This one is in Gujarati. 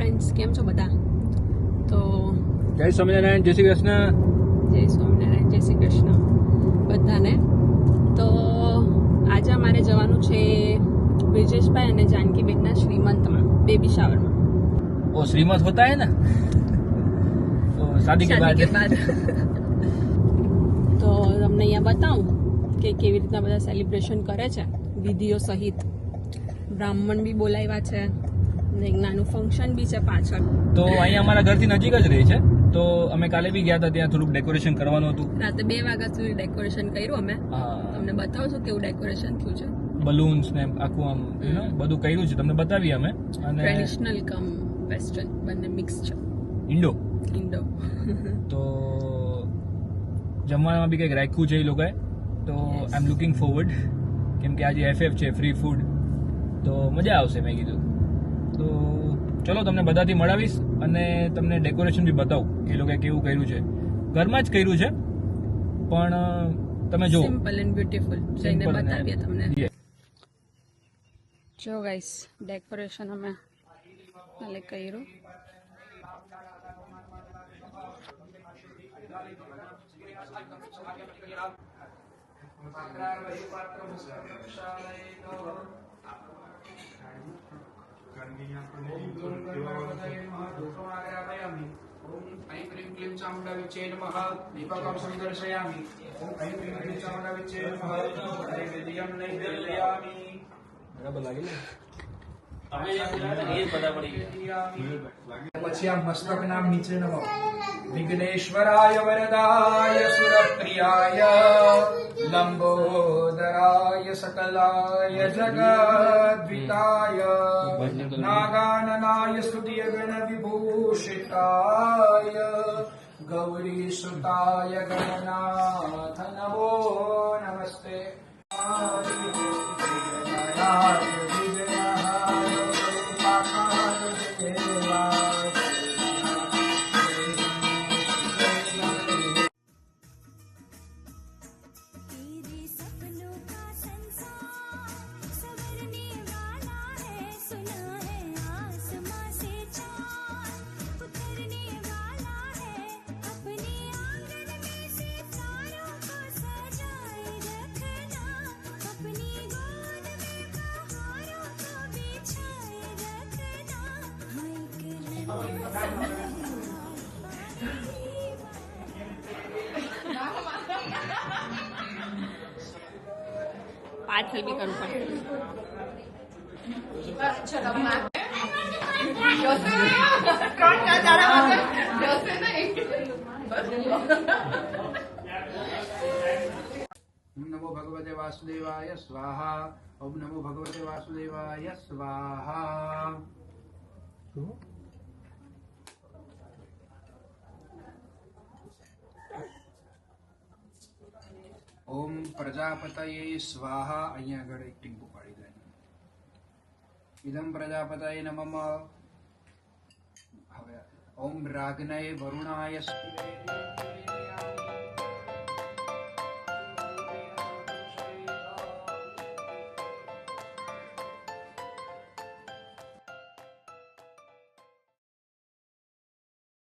ફ્રેન્ડ્સ, કેમ છો બધા? તો જય સ્વામિનારાયણ, જય શ્રી કૃષ્ણ. જય સ્વામિનારાયણ, જય શ્રી કૃષ્ણ બધાને. તો આજે અમારે જવાનું છે બ્રિજેશભાઈ અને જાનકીબેનના શ્રીમંતમાં, બેબી શાવરમાં. वो श्रीमत होता है ना, तो शादी के बाद તો તમને અહીંયા બતાવું કે કેવી રીતના બધા સેલિબ્રેશન કરે છે, વિધિઓ સહિત. બ્રાહ્મણ બી બોલાવ્યા છે ને એક નાનું ફંક્શન બી છે પાછળ. તો અહીંયા અમારા ઘરથી નજીક જ રહી છે, તો અમે કાલે બી ગયા હતા, ત્યાં થોડુંક ડેકોરેશન કરવાનું હતું. રાતે 2 વાગ્યા સુધી ડેકોરેશન કર્યું અમે. હા, તમને બતાવશું કેવું ડેકોરેશન થયું છે. બલૂન્સ ને આખું આમ બધું કર્યું છે, તમને બતાવીએ અમે. અને ટ્રેડિશનલ કમ વેસ્ટર્ન બંને મિક્સ છે. ઇન્ડો તો જમવામાં બી કંઈક રાખ્યું છે એ લોકોએ, તો આઈ એમ લુકિંગ ફોરવર્ડ, કેમ કે આજે FF છે, ફ્રી ફૂડ, તો મજા આવશે મેં કીધું. તો ચલો તમને બધાથી મળાવીશ અને તમને ડેકોરેશન બી બતાવું કે એ લોકોએ કેવું કર્યું છે. ઘરમાં જ કર્યું છે, પણ તમે જો સિમ્પલ એન્ડ બ્યુટીફુલ જઈને બતાવીએ તમને. જો ગાઈસ, ડેકોરેશન અમે કાલે કર્યું. બરાબર લાગે ને? પછી આ મસ્તક નામ નીચે નમો વિઘ્નેશ્વરાય વરદાય સુરપ્રિયાય લંબોદરાય સકલાય જગદ્વિતાય નાગાનનાય સ્તુતિય ગણ વિભૂષિતાય ગૌરી સુતાય ગણનાથ નમો નમસ્તે. પાછળ બી કરવું પડે. ઓમ નમો ભગવતે વાસુદેવાય સ્વાહા. ઓમ નમો ભગવતે વાસુદેવાય સ્વાહા. ઓમ પ્રજાપતયે સ્વાહા. અહીંયા આગળ એક ટીમ્પુ પાડી દે. ઇદમ પ્રજાપતયે નમઃ. હવે ઓમ રાગનય વરુણાય સ્વાહા.